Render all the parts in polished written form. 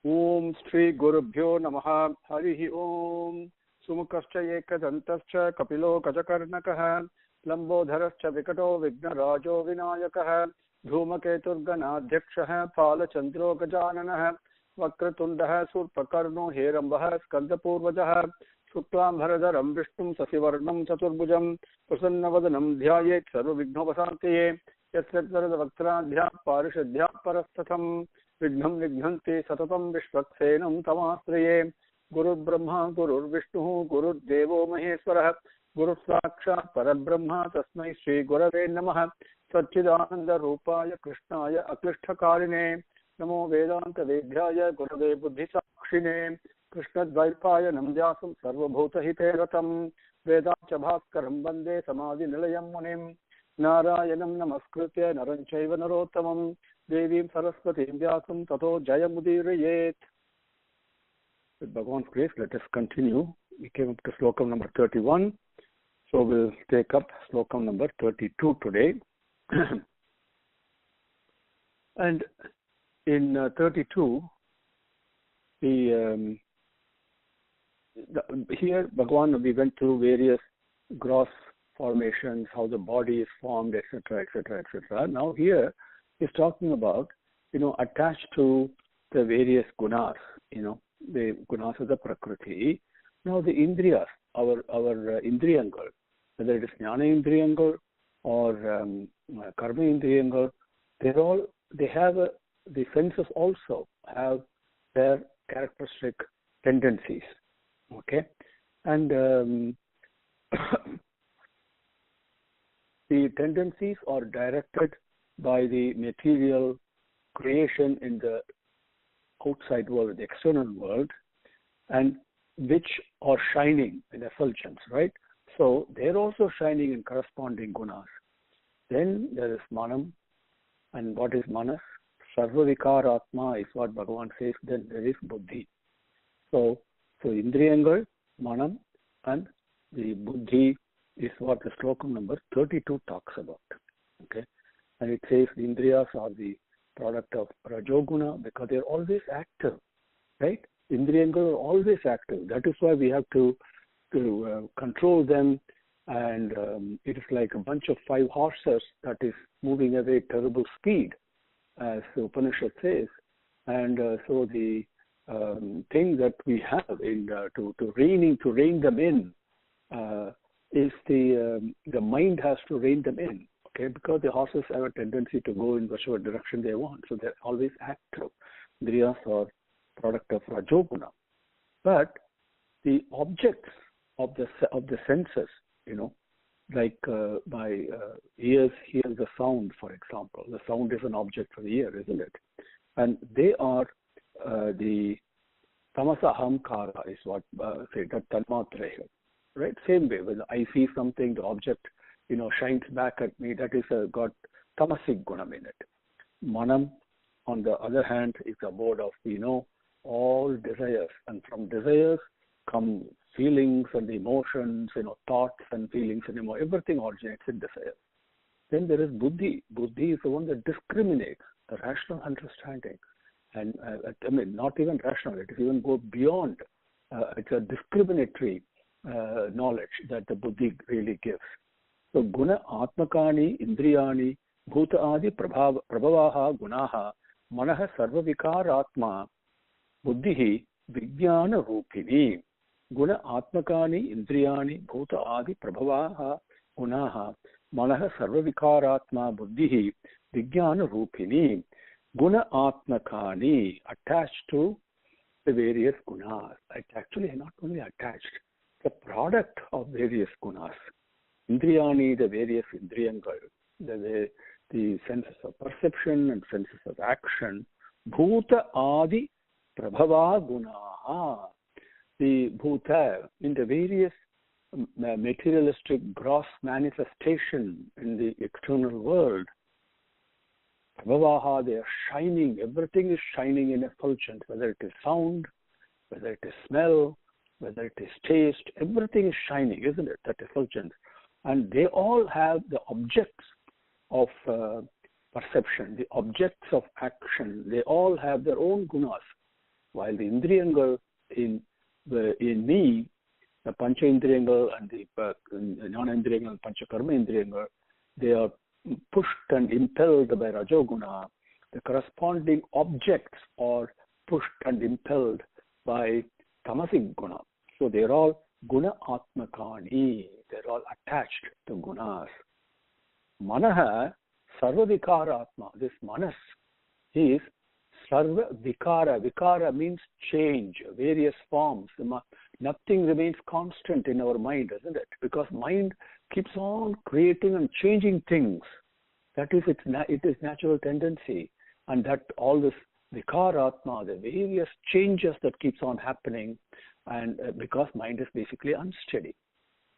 Om Shri Gurubhyo Namaha Harihi Om Sumukascha Ekadantascha Kapilo Kajakarnakaha Lambodharascha Vikato Vignarajo Vinayakaha Dhumaketurganadhyakshaha Palachandro Gajananaha Vakratundaha Surpakarno Herambaha Skandapurvajaha Shuklam Bharadaram Vishnum Sasivarnam Chaturbhujam Prasannavadanam Dhyayet Sarvavignopasantaye Yatsyadarada Parishadhya Parastatham Vignam Vignanti Satatam Vishwaksenam Tamastraye Guru Brahma Guru Vishnu Guru Devo Maheswara Guru Sakshat Parabrahma Tasmai Sri Gurave Namaha Satchidananda Rupaya Krishnaya Aklishtakarine Namo Vedanta Vedhyaya Gurave Buddhisakshine Krishna Dvaipaya Namjasam Sarvabhuta Hiteratam Vedacha Bhaskaram Bande Samadhi Nilayam Munim Narayanam Namaskritya Naranchaiva Narottamam Devim Saraswati Vyasam Tato Jayamudirayet. With Bhagavan's grace, let us continue. We came up to Slokam number 31. So we'll take up Slokam number 32 today. And in 32, here Bhagavan, we went through various gross formations, how the body is formed, etc., etc., etc. Now here he's talking about, attached to the various gunas, the gunas of the Prakriti. Now the Indriyas, our Indriyangal, whether it is Jnana Indriyangal or Karma Indriyangal, they have the senses also have their characteristic tendencies. Okay, and the tendencies are directed by the material creation in the outside world, the external world, and which are shining in effulgence, right? So they're also shining in corresponding gunas. Then there is manam, and what is manas? Sarvavikāratma is what Bhagavan says. Then there is buddhi. So Indriyangal, manam, and the buddhi is what the Slokam number 32 talks about. Okay, and it says the Indriyas are the product of Rajoguna because they're always active, right? Indriyangal are always active. That is why we have to control them, and it is like a bunch of 5 horses that is moving at a terrible speed, as the Upanishad says. And so the thing that we have in to rein them in is the mind has to rein them in. Okay, because the horses have a tendency to go in whichever direction they want, so they're always active. Indriyas are product of Rajoguna, but the objects of the senses, like my ears hear the sound, for example. The sound is an object for the ear, isn't it? And they are the tamasa ahamkara is what say that tanmatreya, right? Same way, when I see something, the object shines back at me, that is got tamasic gunam in it. Manam, on the other hand, is a mode of all desires, and from desires come feelings and emotions, thoughts and feelings and everything originates in desire. Then there is buddhi. Buddhi is the one that discriminates the rational understanding, and not even rational. It is even go beyond. It's a discriminatory knowledge that the buddhi really gives. So guna atmakani indriyani bhuta adi prabhavaha gunaha manaha sarvavikāratma buddhihi vijnana rupini. Guna atmakani indriyani bhuta adi prabhavaha gunaha manaha sarvavikāratma buddhihi vijnana rupini. Guna atmakani, attached to the various gunas. It's actually not only attached, the product of various gunas. Indriyani, the various indriyangal, the senses of perception and senses of action. Bhuta adi prabhava gunaha. The bhuta, in the various materialistic gross manifestation in the external world, prabhavaha, they are shining. Everything is shining in effulgence, whether it is sound, whether it is smell, whether it is taste, everything is shining, isn't it? That effulgence. And they all have the objects of perception, the objects of action. They all have their own gunas. while the Indriyangal in me, the Pancha Indriyangal and the non-Indriyangal and Pancha Karma Indriyangal, they are pushed and impelled by Rajoguna. The corresponding objects are pushed and impelled by Tamasic Guna. So they're all Guna Atmakani. They're all attached to Gunas. Manaha Sarva Vikara Atma. This Manas is Sarva Vikara. Vikara means change, various forms. Nothing remains constant in our mind, isn't it? Because mind keeps on creating and changing things. That is it is natural tendency. And that all this Vikaratma, the various changes that keeps on happening, and because mind is basically unsteady.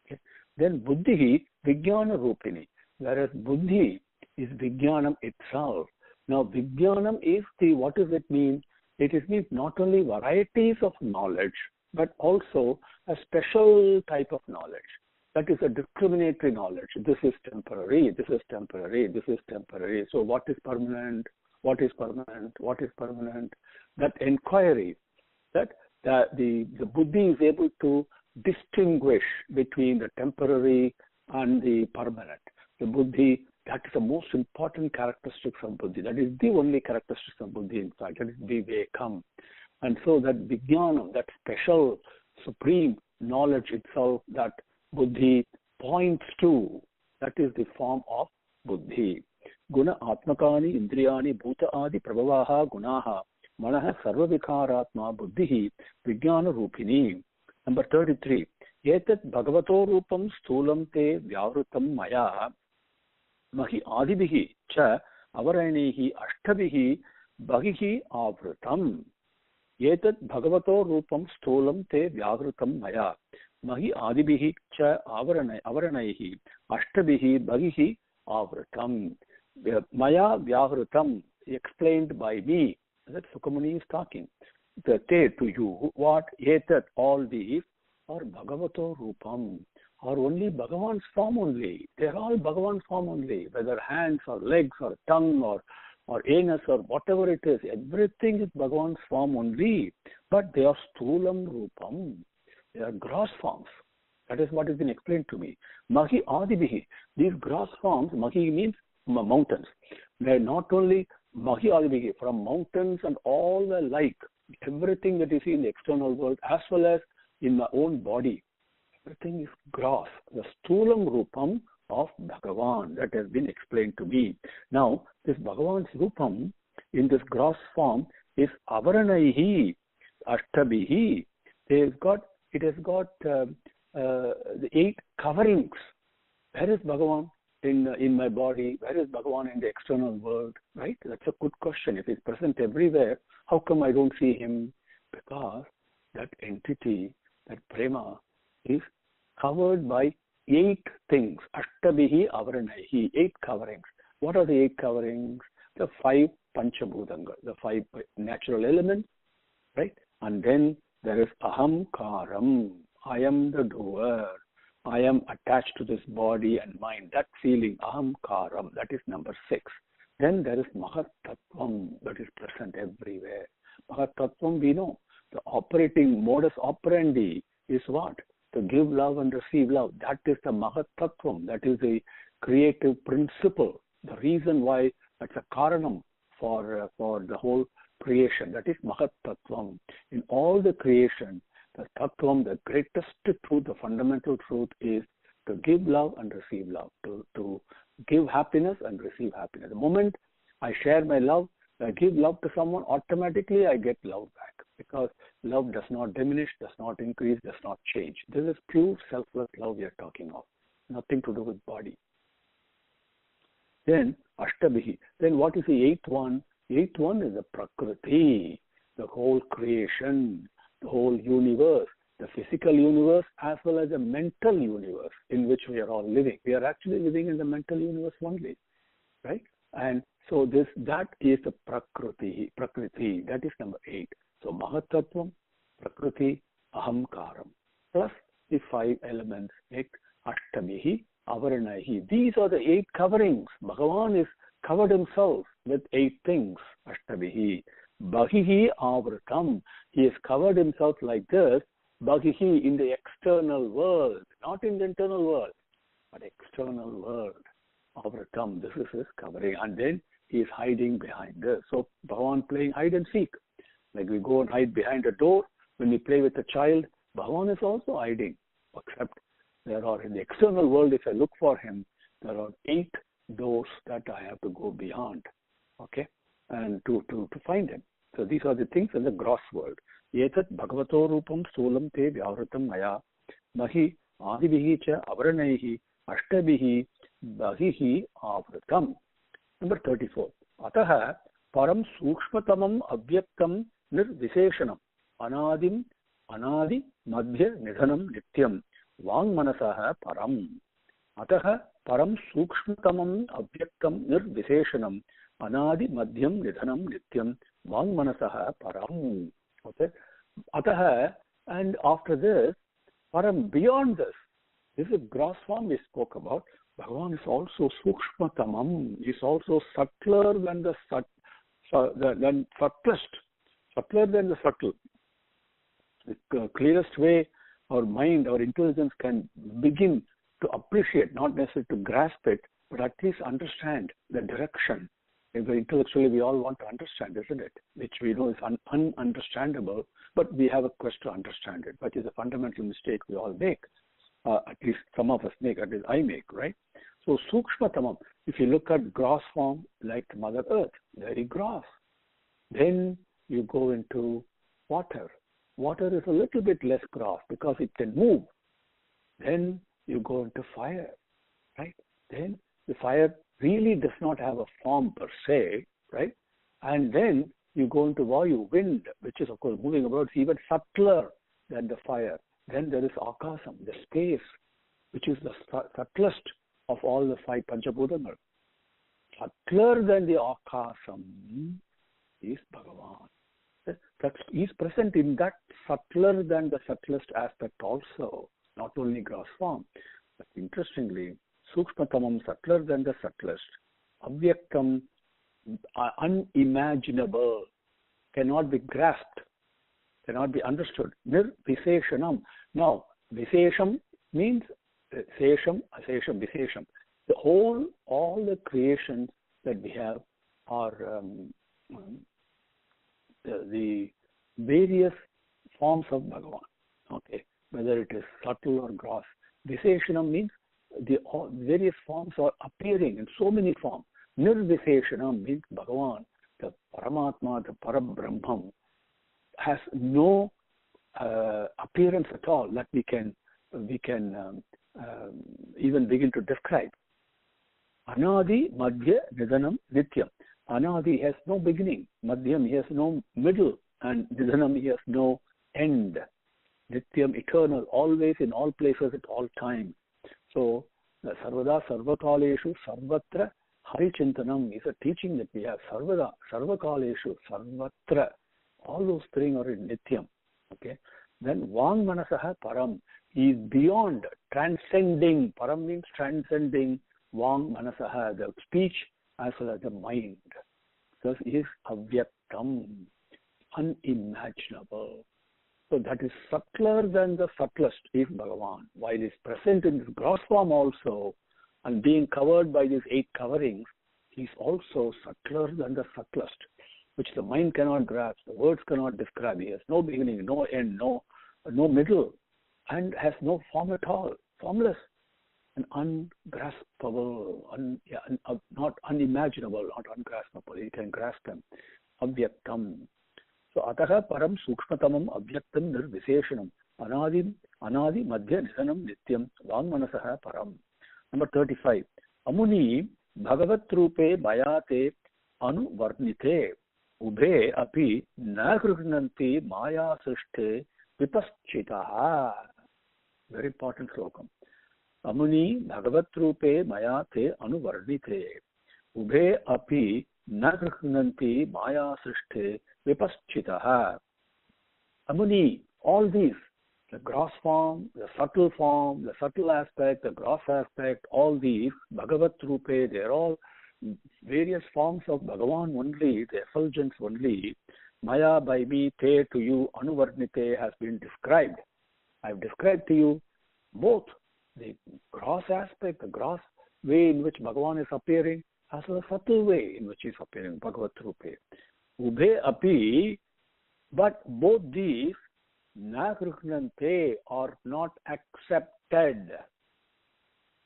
Okay? Then Buddhi Vijnana Rupini, whereas Buddhi is Vijnanam itself. Now Vijnanam is what does it mean? It means not only varieties of knowledge, but also a special type of knowledge. That is a discriminatory knowledge. This is temporary, this is temporary, this is temporary. So what is permanent? What is permanent? What is permanent? That inquiry, that the Buddhi is able to distinguish between the temporary and the permanent. The Buddhi, that is the most important characteristics of Buddhi. That is the only characteristics of Buddhi, in fact. That is Vivekam. And so that Vijnanam, that special, supreme knowledge itself that Buddhi points to, that is the form of Buddhi. Guna Atmakani Indriyani Bhuta Adi Prabhavaha Gunaha Manaha Sarva Vikaratma Buddhihi Vijnana Rupini. Number 33. Etat Bhagavato Rupam Sthulam Te Vyavrutam Maya Mahi Adibihi Cha Avaranihi Ashtabihi Bhagihi Avrutam. Etat Bhagavato Rupam Sthulam Te Vyavrutam Maya Mahi Adibihi Cha Avaranaihi Ashtabihi Bhagihi Avrutam. Maya Vyavrutam, explained by me. That Sukha is talking. The te to you, what? Etat, all these, are Bhagavato Rupam, are only Bhagavan's form only. They're all Bhagavan's form only, whether hands or legs or tongue or anus or whatever it is. Everything is Bhagavan's form only. But they are Sthulam Rupam. They are gross forms. That is what has been explained to me. Mahi Adibihi. These gross forms, Mahi means mountains. They're not only Mahi Adibihi, from mountains and all the like, everything that you see in the external world as well as in my own body, everything is gross. The Sthulam Rupam of Bhagavan that has been explained to me. Now, this Bhagavan's Rupam in this gross form is Avaranaihi, Ashtabihi. It has got the 8 coverings. Where is Bhagavan in my body? Where is Bhagavan in the external world? Right? That's a good question. If he's present everywhere, how come I don't see him? Because that entity, that prema, is covered by 8 things. Ashtabihi Avaranaihi, 8 coverings. What are the 8 coverings? The 5 Panchabhutanga, the 5 natural elements, right? And then there is Ahamkaram. I am the doer. I am attached to this body and mind. That feeling, Ahamkaram, that is number 6. Then there is Mahatattvam, that is present everywhere. Mahatattvam, we know. The operating modus operandi is what? To give love and receive love. That is the Mahatattvam. That is the creative principle. The reason why that's a karanam for the whole creation. That is Mahatattvam. In all the creation, the Tattvam, the greatest truth, the fundamental truth is to give love and receive love, to give happiness and receive happiness. The moment I share my love, I give love to someone, automatically I get love back, because love does not diminish, does not increase, does not change. This is pure selfless love we are talking of, nothing to do with body. Then Ashtabihi. Then what is the 8th one? The 8th one is the Prakriti, the whole creation, the whole universe, the physical universe as well as the mental universe in which we are all living. We are actually living in the mental universe only, right? And so that is the Prakriti. That is number 8. So Mahatattvam, Prakriti, Ahamkaram, plus the 5 elements make Ashtabihi, Avaranaihi. These are the 8 coverings. Bhagavan is covered himself with 8 things. Ashtabihi. Bhagihi Avratam. he has covered himself like this, Bhagihi, in the external world, not in the internal world, but external world. Avratam, this is his covering. And then he is hiding behind this. So Bhagavan playing hide and seek. Like we go and hide behind a door. When we play with a child, Bhagavan is also hiding. Except there are, in the external world, if I look for him, there are 8 doors that I have to go beyond. Okay? And to find him. So these are the things in the gross world. Etat bhagavato rupam stolam te vyavratam maya mahi adibihi cha avaranaihi ashtabihi bahihi avratam. Number 34. Ataha param sukshmatamam avyaktam nirvisheshanam anadim anadi madhya nidhanam nityam vang manasaha param. Ataha param sukshmatamam avyaktam nirvisheshanam anadi madhyam nidhanam nityam vang manasaha param. Okay. Ataha, and after this, param, beyond this, this is a gross form we spoke about. Bhagavan is also sukshmatamam. He is also subtler than the subtlest, subtler than the subtle. The clearest way our mind, our intelligence can begin to appreciate, not necessarily to grasp it, but at least understand the direction. Intellectually, we all want to understand, isn't it? Which we know is ununderstandable, but we have a quest to understand it, which is a fundamental mistake we all make. At least some of us make, at least I make, right? So, Sukshmatamam, if you look at gross form like Mother Earth, very gross. Then you go into water. Water is a little bit less gross because it can move. Then you go into fire, right? Then the fire really does not have a form per se, right? And then you go into Vayu, wind, which is of course moving about, it's even subtler than the fire. Then there is Akasam, the space, which is the subtlest of all the 5 Panchabhutangas. Subtler than the Akasam is Bhagavan. He is present in that subtler than the subtlest aspect also, not only gross form. But interestingly, Sukshmatamam, subtler than the subtlest, Avyaktam, unimaginable, cannot be grasped, cannot be understood. Nirvisheshanam. Now, Vishesham means Sesham, Asesham, Vishesham. All the creations that we have are the various forms of Bhagavan. Okay, whether it is subtle or gross. Visheshanam means the various forms are appearing in so many forms. Nirvisheshanam means Bhagavan, the Paramatma, the Parabrahman, has no appearance at all that we can even begin to describe. Anadi, Madhya, Nidhanam, Nityam. Anadi has no beginning. Madhyam, he has no middle. And Nidhanam, he has no end. Nityam, eternal, always, in all places, at all times. So, Sarvada, Sarvakaleshu, Sarvatra, Harichintanam is a teaching that we have. Sarvada, Sarvakaleshu, Sarvatra. All those three are in Nityam. Okay. Then Vang Manasaha Param. He is beyond, transcending. Param means transcending. Vang Manasaha, the speech as well as the mind. Because he is Avyaktam, unimaginable. So that is subtler than the subtlest is Bhagavan. While he is present in this gross form also and being covered by these 8 coverings, he is also subtler than the subtlest, which the mind cannot grasp, the words cannot describe. He has no beginning, no end, no middle, and has no form at all, formless and ungraspable, not unimaginable, not ungraspable. You can grasp them. Avyaktam. So, ataha param sukshmatamam avyaktam nirvisheshanam anadi madhya nidhanam nityam vang manasaha param. Number 35. Amuni bhagavat rupe bayate anuvarnite ubhe api na krihnanti maya srishte vipaschitaha. Very important slokam. Amuni bhagavat rupe mayate anuvarnite ubhe api na krihnanti maya srishte vipaschitaha. Amuni, all these, the gross form, the subtle aspect, the gross aspect, all these, Bhagavat Rupe, they are all various forms of Bhagavan only, the effulgence only. Maya by me, te to you, anuvarnite has been described. I've described to you both the gross aspect, the gross way in which Bhagavan is appearing, as well as subtle way in which he is appearing, Bhagavat Rupe. Ubhe api, but both these na kriknante are not accepted.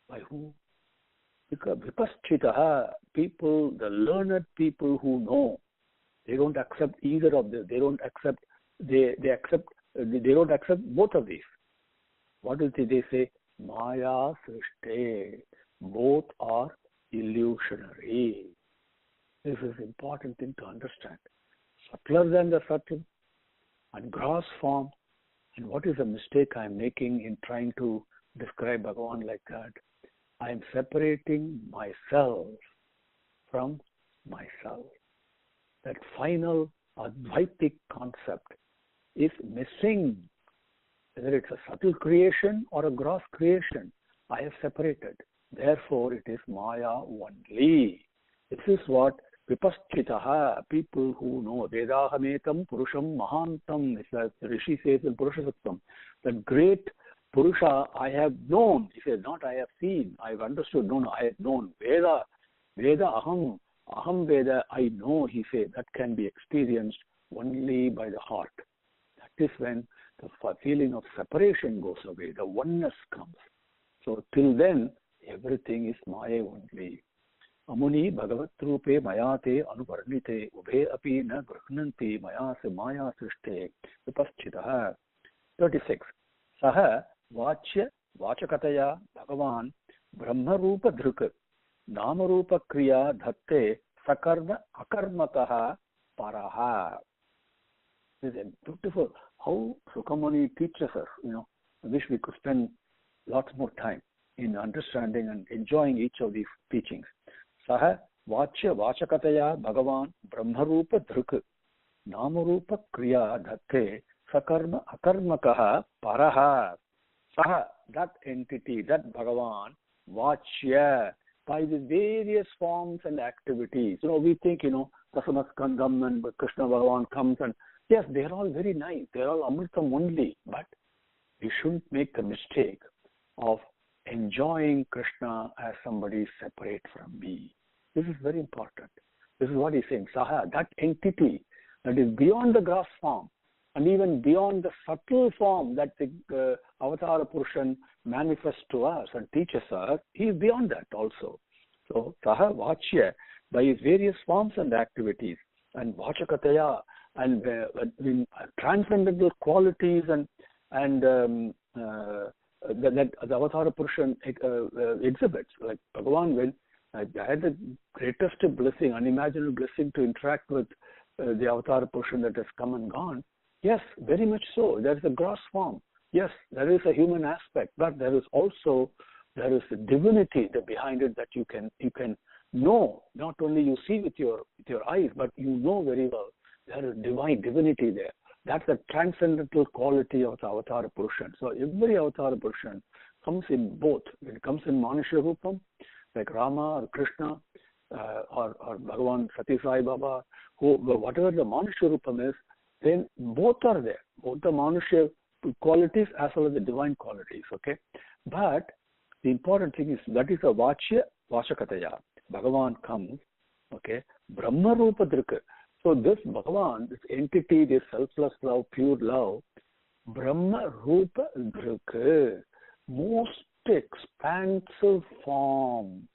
By who? Because vipaschitaha, people, the learned people who know, they don't accept either of them. They don't accept. They don't accept both of these. What is it? They say Maya Srishte. Both are illusionary. This is an important thing to understand. Subtler than the subtle and gross form. And what is the mistake I am making in trying to describe Bhagavan like that? I am separating myself from myself. That final Advaitic concept is missing. Whether it's a subtle creation or a gross creation, I have separated. Therefore, it is Maya only. This is what vipaschitaha, people who know, Vedahametam Purusham Mahantam, as Rishi says in Purushasuktam, the great Purusha I have known. He says, not I have seen, I have understood. No, I have known. Veda aham Veda, I know, he said, that can be experienced only by the heart. That is when the feeling of separation goes away, the oneness comes. So till then, everything is Maya only. Amuni Bhagavat Rupe Mayate Anuvarnite Ubhe api na grhnanti Mayase Maya Srishte Vipaschitaha. 36. Saha Vachya Vachakataya Bhagavan Brahma Rupa Dhruk Nama Rupa Kriya Dhatte Sakarma Akarmataha Paraha. This is beautiful how Sukha teaches us. I wish we could spend lots more time in understanding and enjoying each of these teachings. Saha Vachya Vachakataya Bhagavan Brahma Rupa Dhruk Nama Rupa Kriya Dhatte Sakarma Akarmakaha Paraha. Saha, that entity, that Bhagavan, Vachya, by the various forms and activities. We think, Dasamaskandam and Krishna Bhagavan comes and, yes, they are all very nice. They are all Amritam only. But we shouldn't make the mistake of enjoying Krishna as somebody separate from me. This is very important. This is what he's saying. Saha, that entity that is beyond the gross form and even beyond the subtle form that the Avatar Purushan manifests to us and teaches us, he is beyond that also. So, Saha Vachya, by his various forms and activities, and Vachakataya, and transcendental qualities and that the Avatar Purushan exhibits. Like Bhagavan, when I had the greatest blessing, unimaginable blessing to interact with the Avatar Purushan that has come and gone. Yes, very much so. There is a gross form. Yes, there is a human aspect, but there is a divinity behind it that you can know. Not only you see with your eyes, but you know very well. There is divine divinity there. That's the transcendental quality of the Avatar Purushan. So every Avatar Purushan comes in both. It comes in Manusya Rupam, like Rama or Krishna, or Bhagavan Sati Sai Baba, whatever the Manusya Rupam is, then both are there. Both the Manusya qualities as well as the divine qualities, okay? But the important thing is that is a Vachya Vachakataya. Bhagavan comes, okay? Brahma Rupa Drika. So this Bhagavan, this entity, this selfless love, pure love, Brahma Rupa Drika, most expansive form.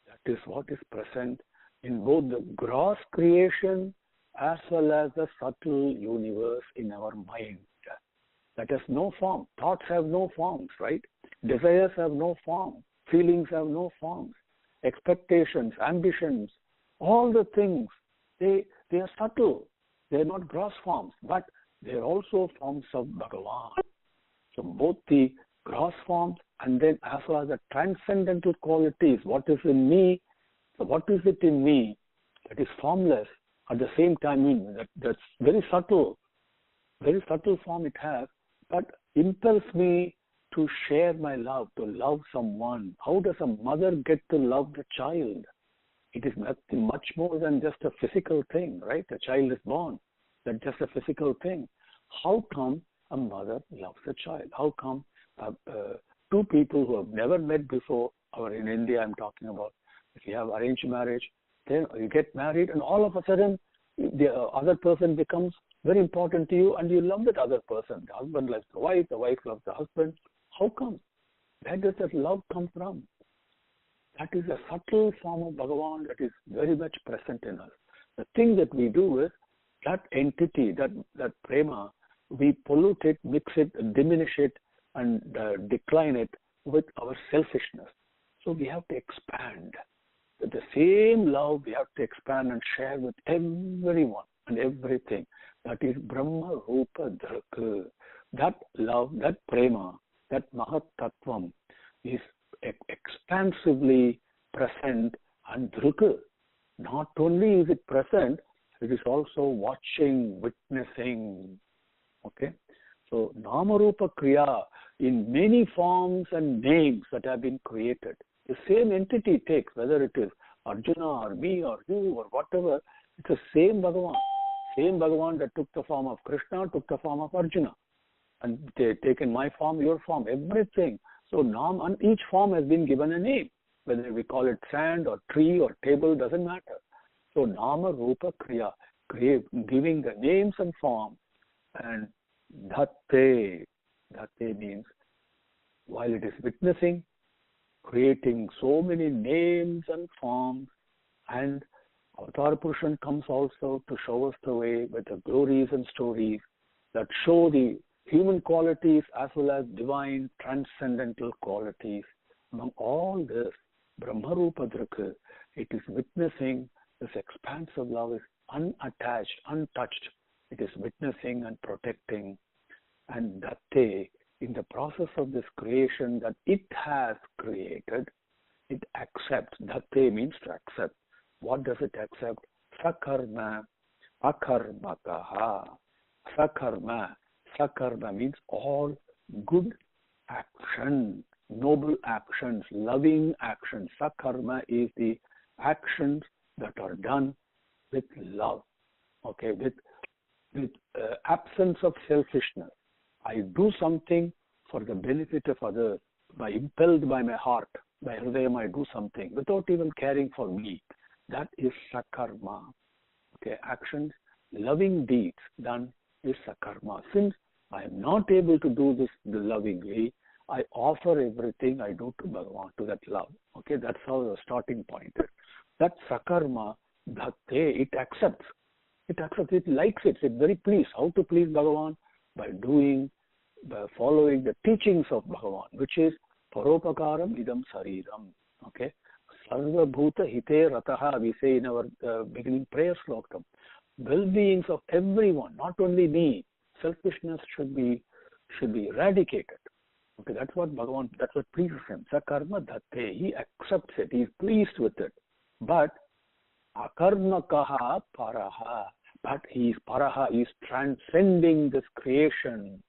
That is what is present in both the gross creation as well as the subtle universe in our mind. That has no form. Thoughts have no forms, right? Desires have no form. Feelings have no forms. Expectations, ambitions, all the things, they are subtle. They are not gross forms, but they are also forms of Bhagavan. So both the gross forms and then as well as the transcendental qualities, what is in me, so what is it in me that is formless, at the same time, that's very subtle form it has, but impels me to share my love, to love someone. How does a mother get to love the child? It is nothing much more than just a physical thing, right? A child is born. That's just a physical thing. How come a mother loves a child? How come two people who have never met before, or in India I'm talking about, if you have arranged marriage, then you get married and all of a sudden the other person becomes very important to you and you love that other person. The husband loves the wife loves the husband. How come? Where does that love come from? That is a subtle form of Bhagavan that is very much present in us. The thing that we do is that entity, that prema, we pollute it, mix it, diminish it, and decline it with our selfishness. So we have to expand. With the same love, we have to expand and share with everyone and everything. That is Brahma Rupa Dhraka. That love, that prema, that Mahat Tattvam is expansively present and Dhraka. Not only is it present, it is also watching, witnessing. Okay? So Namarupa Kriya in many forms and names that have been created. The same entity takes, whether it is Arjuna or me or you or whatever, it's the same Bhagavan. Same Bhagavan that took the form of Krishna, took the form of Arjuna. And they taken my form, your form, everything. So Nam, and each form has been given a name. Whether we call it sand or tree or table, doesn't matter. So Nama Rupa Kriya, giving the names and forms. And Dhatte means while it is witnessing, creating so many names and forms, and Avatar Purushan comes also to show us the way with the glories and stories that show the human qualities as well as divine transcendental qualities. Among all this, Brahmarupa Dhraka, it is witnessing this expanse of love is unattached, untouched. It is witnessing and protecting. And Dhatte, in the process of this creation that it has created, it accepts. Dhatte means to accept. What does it accept? Sakarma, akarmakaha. Sakarma. Sakarma means all good action, noble actions, loving actions. Sakarma is the actions that are done with love. Okay, with absence of selfishness. I do something for the benefit of others, impelled by my heart, by hridayam, I do something without even caring for me. That is sakarma. Okay, actions, loving deeds done is sakarma. Since I am not able to do this lovingly, I offer everything I do to Bhagavan, to that love. Okay, that's how the starting point is. That sakarma, dhatte, it accepts. It accepts, it likes it, it's very pleased. How to please Bhagavan? By following the teachings of Bhagavan, which is paropakaram idam sariram. Okay, sarva bhuta hite rataha, we say in our beginning prayer slokam. Well-beings of everyone, not only me. Selfishness should be eradicated. Okay, that's what Bhagavan, that's what pleases him. Sakarma dhatte, he accepts it, he is pleased with it. But akarmakaha paraha, but he is paraha, he is transcending this creation.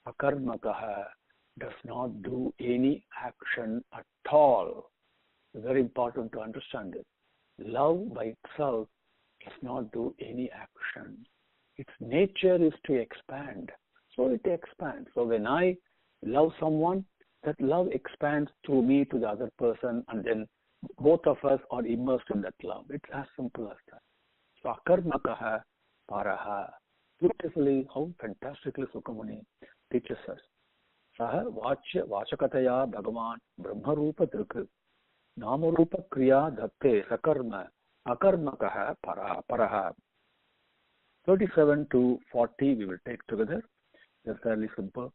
Akarmakaha does not do any action at all. It's very important to understand this. Love by itself does not do any action. Its nature is to expand. So it expands. So when I love someone, that love expands through me to the other person, and then both of us are immersed in that love. It's as simple as that. So akarmakaha paraha. Beautifully, how fantastically Sukha teaches us. Saha vachakataya Bhagavan Brahmarupa Dhraka Namarupa Kriya Dhatte Sakarma Akarmakaha Paraha. 37 to 40 we will take together. They're fairly simple.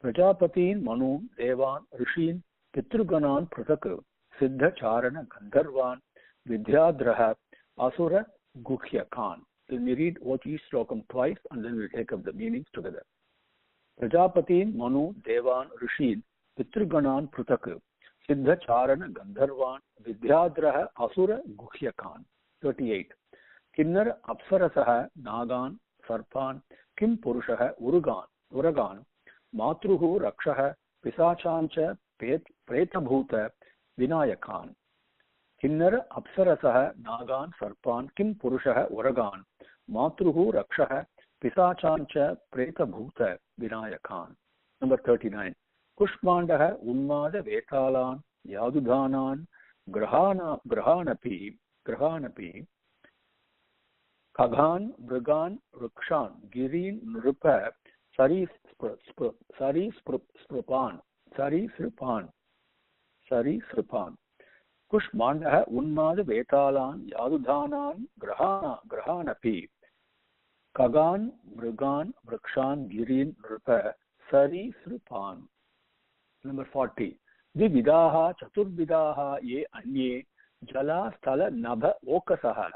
Prajapatin Manu Devan Rishin Pitruganan Pratak Siddha Charana Gandharvan Vidyadraha Asura Gukhyakan. Let me read each slokam twice and then we'll take up the meanings together. Prajapatin Manu Devan Rishin Pitruganan Pratak Siddha Charana Gandharvan Vidyadraha Asura Gukhyakan. 38. Kinnar Apsarasaha Nagan Sarpan Kim Purushaha Uragan Matruhu Rakshaha Pisachancha Pretabhuta Vinayakan. Kinnar Apsarasaha Nagan Sarpan Kim Purushaha Uragan Matruhu Rakshaha Pisachancha Preta Bhuta Vinayakan. Number 39. Kushmandaha Unmada Vetalan Yadudhanan Grahanapi Kaghan Mrigan Rukshan Girin Nrupa Sarisrupan Kushmandaha Unmada Vetalan Yadudhanan Grahanapi Kagan Mrigan Rukshan Girin Nrupa Sarisrupan. Number 40. Vividaha Chaturvidaha Ye Anye Jala Sthala Nabha Okasaha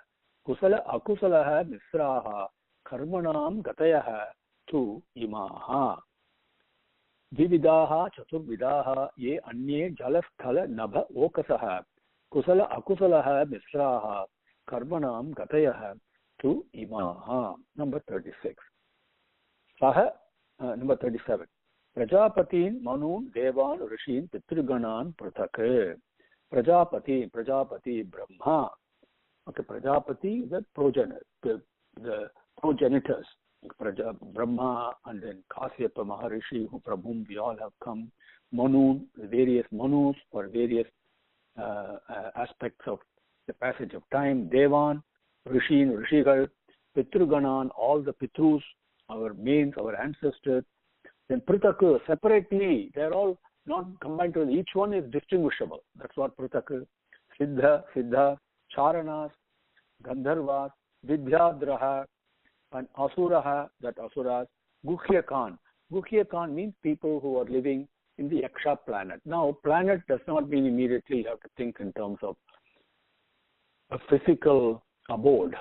Kusala Akusalaha Misraha Karmanam Gatayaha Tu Imaha. Vividaha Chaturvidaha Ye Anye Jala Sthala Nabha Okasaha Kusala Akusalaha Misraha Karmanam Gatayaha Tu Imaha. Number 36. Number 37. Prajapatin Manun Devan Rishin Pitriganan Prathak. Prajapati Brahma. Okay, Prajapati, the progenitors. Brahma and then Kasyapa Maharishi, from whom we all have come. Manu, various Manus for various aspects of the passage of time. Devan, Rishigal, Pitriganan, all the Pitrus, our mains, our ancestors. Then Prithaka, separately, they are all not combined together. Each one is distinguishable. That's what Prithaka. Siddha, Charanas, Gandharvas, Vidyadraha, and Asuraha, that Asuras, Guhyakan. Guhyakan means people who are living in the Yaksha planet. Now, planet does not mean immediately you have to think in terms of a physical abode.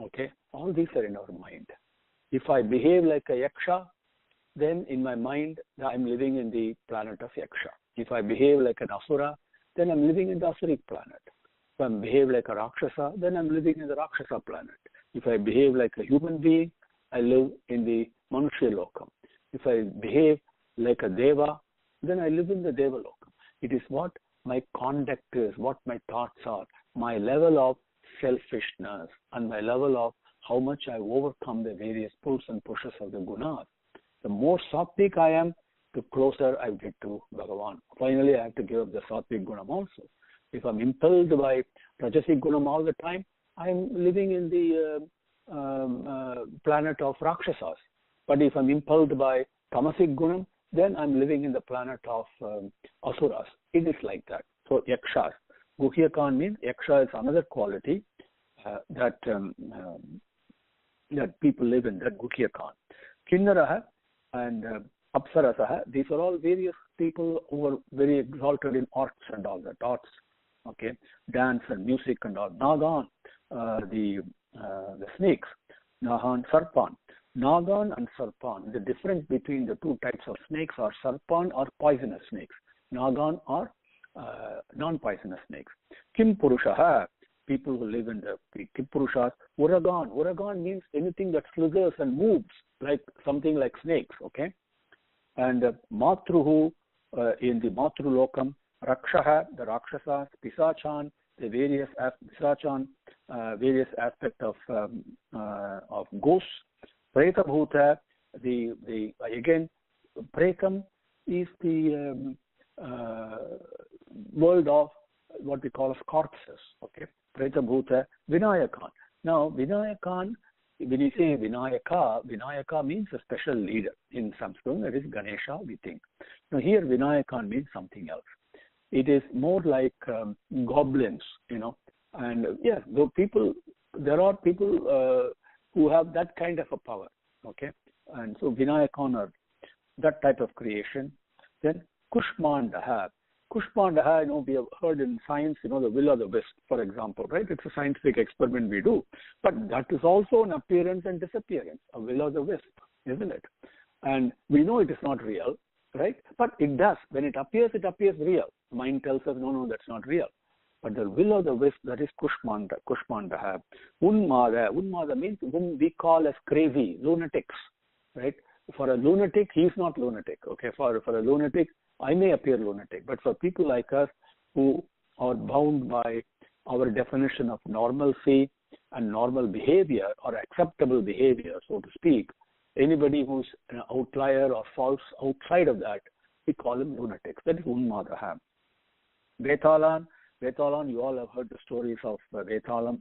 Okay? All these are in our mind. If I behave like a Yaksha, then in my mind, I'm living in the planet of Yaksha. If I behave like an Asura, then I'm living in the Asuric planet. If I behave like a Rakshasa, then I'm living in the Rakshasa planet. If I behave like a human being, I live in the Manushya Lokam. If I behave like a Deva, then I live in the Deva Lokam. It is what my conduct is, what my thoughts are, my level of selfishness, and my level of how much I overcome the various pulls and pushes of the gunas. The more sattvic I am, the closer I get to Bhagavan. Finally, I have to give up the sattvic gunam also. If I'm impelled by rajasic gunam all the time, I'm living in the planet of Rakshasas. But if I'm impelled by tamasic gunam, then I'm living in the planet of Asuras. It is like that. So Yakshas. Guhyakan means Yaksha is another quality that people live in, that Guhyakan. Kinnaraha and Apsarasaha, these are all various people who are very exalted in arts and all that, arts, okay, dance and music and all. Nagan, the snakes, Nahan, Sarpan. Nagan and Sarpan, the difference between the two types of snakes are Sarpan are poisonous snakes, Nagan are non-poisonous snakes. Kim Purushaha, people who live in the Kim Purushas. Uragan, Uragan means anything that slithers and moves, like something like snakes, okay? And Matruhu, in the Matru Lokam, Rakshaha, the Rakshasas, Pisachan, the various Pisachan, various aspects of ghosts. Preta Bhuta, the again, Pretam is the world of what we call as corpses, okay? Preta Bhuta, Vinayakan. Now, Vinayakan, when you say Vinayaka, Vinayaka means a special leader. In Sanskrit, that is Ganesha, we think. Now, here Vinayakan means something else. It is more like goblins, you know. And yes, there are people who have that kind of a power, okay? And so Vinayakan are that type of creation. Then Kushmandaha. Kushmandaha, you know, we have heard in science, you know, the will o' the wisp, for example, right? It's a scientific experiment we do. But that is also an appearance and disappearance, a will o' the wisp, isn't it? And we know it is not real, right? But it does. When it appears real. Mind tells us, no, that's not real. But the will o' the wisp, that is Kushmandaha. Unmada means whom we call as crazy, lunatics, right? For a lunatic, he is not lunatic, okay? For a lunatic, I may appear lunatic, but for people like us who are bound by our definition of normalcy, and normal behavior or acceptable behavior, so to speak, anybody who's an outlier or falls outside of that, we call them lunatics. That is Unmadaha. Vetalan, you all have heard the stories of Vetalam,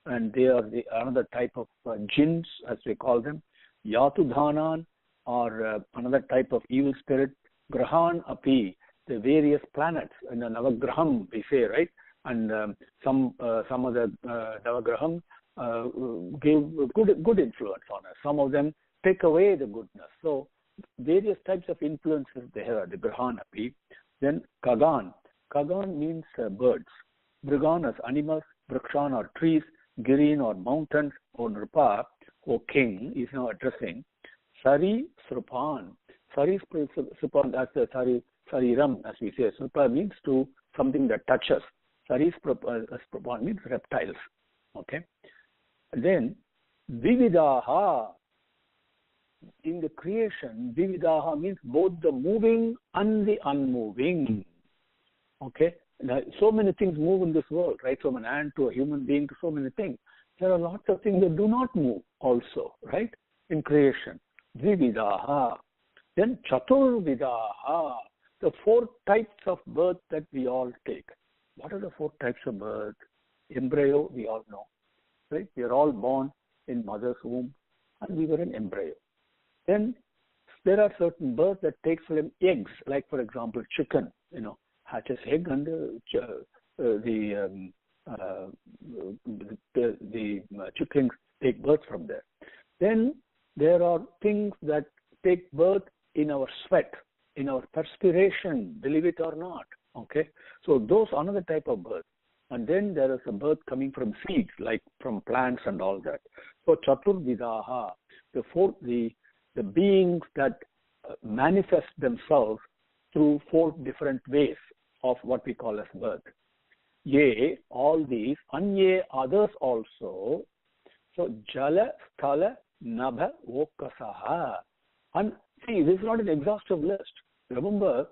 and they are another type of jinns, as we call them. Yatudhanan are another type of evil spirit. Grahan api, the various planets, and the Navagraham, we say, right? And some of the Navagraham give good influence on us. Some of them take away the goodness. So various types of influences they have, the Grahan api. Then Kagan. Kagan means birds. Brigan as animals, Vrikshan or trees, Girin or mountains, or Nrupa, or king, is now addressing. Sari Srupan. Sari Srupan, that's the Sariram, as we say. Srupa means to something that touches. Sari Srupan means reptiles. Okay. Then Vividaha. In the creation, Vividaha means both the moving and the unmoving. Okay, now, so many things move in this world, right? From an ant to a human being to so many things. There are lots of things that do not move also, right? In creation. Vividaha. Then Chaturvidaha. The 4 types of birth that we all take. What are the 4 types of birth? Embryo, we all know, right? We are all born in mother's womb and we were an embryo. Then there are certain births that takes from eggs, like for example, chicken, hatches egg and the chickens take birth from there. Then there are things that take birth in our sweat, in our perspiration, believe it or not. Okay, so those are another type of birth. And then there is a birth coming from seeds, like from plants and all that. So Chaturvidaha, the beings that manifest themselves through 4 different ways of what we call as birth. Ye, all these, anye, others also. So Jala, Sthala, Nabha, Vokasaha. And see, this is not an exhaustive list. Remember,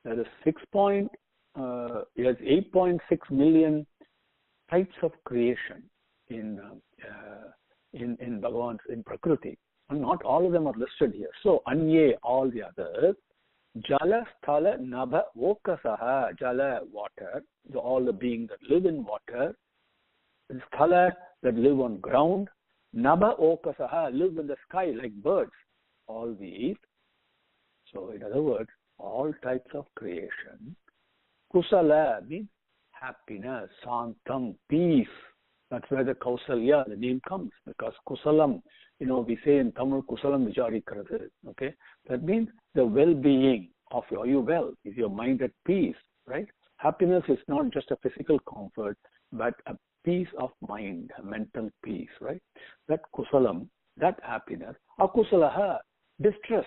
there is 8.6 million types of creation in Bhagavan's, in Prakriti. And not all of them are listed here. So, Anye, all the others. Jala, Sthala, Nabha, Vokasaha. Jala, water. All the beings that live in water. Sthala, that live on ground. Nabha, Vokasaha, live in the sky like birds. All these. So, in other words, all types of creation. Kusala means happiness, Santam, peace. That's where the Kausalya, the name comes, because Kusalam, we say in Tamil, Kusalam Vichari Karate. Okay? That means the well-being of you. Are you well? Is your mind at peace? Right? Happiness is not just a physical comfort, but a peace of mind, a mental peace, right? That Kusalam, that happiness. Akusalaha, distress.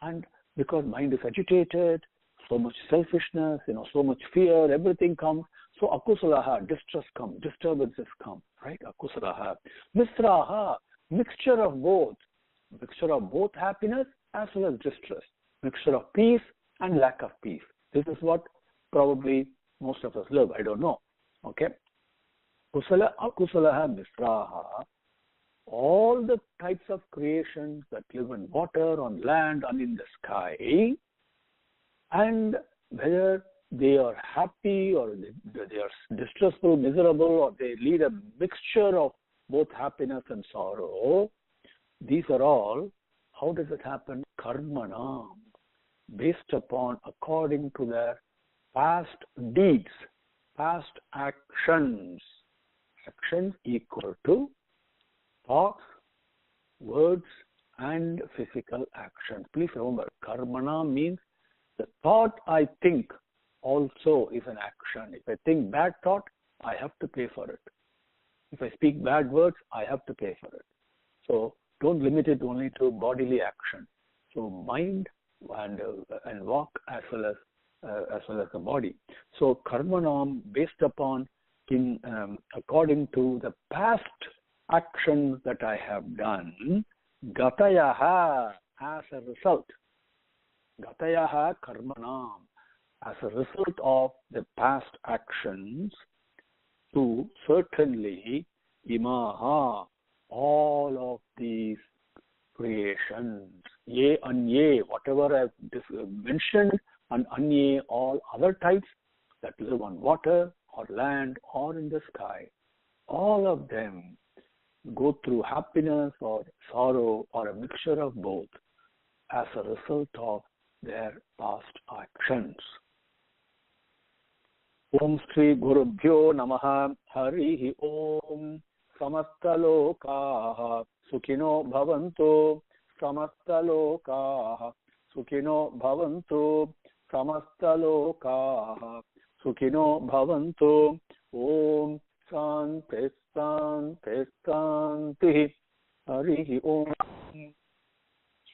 And because mind is agitated, so much selfishness, so much fear, everything comes. So akusalaha, distress comes, disturbances come, right? Akusalaha. Misraha, mixture of both. Mixture of both happiness as well as distress. Mixture of peace and lack of peace. This is what probably most of us live. I don't know. Okay? Kusala, akusalaha, misraha. All the types of creations that live in water, on land, and in the sky, and whether they are happy or they are distressful, miserable, or they lead a mixture of both happiness and sorrow, these are all, how does it happen? Karmanam, based upon, according to their past deeds, past actions. Actions equal to thoughts, words, and physical actions. Please remember, karmana means the thought I think also is an action. If I think bad thought, I have to pay for it. If I speak bad words, I have to pay for it. So don't limit it only to bodily action. So mind and walk as well as the body. So karmanam, based upon according to the past actions that I have done, gatayaha, as a result. Gatayaha karmanam, as a result of the past actions, to certainly imaha, all of these creations, ye anye, whatever I've mentioned, and anye, all other types that live on water or land or in the sky, all of them go through happiness or sorrow or a mixture of both as a result of their past actions. Om Sri Gurubhyo Namaha Harihi Om Samastalokaha Sukhino Bhavantu Samastalokaha Sukhino Bhavantu Samastalokaha Sukhino Bhavantu Om Shanti Shanti Shanti Harihi Om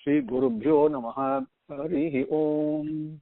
Sri Gurubhyo Namaha Harihi Om.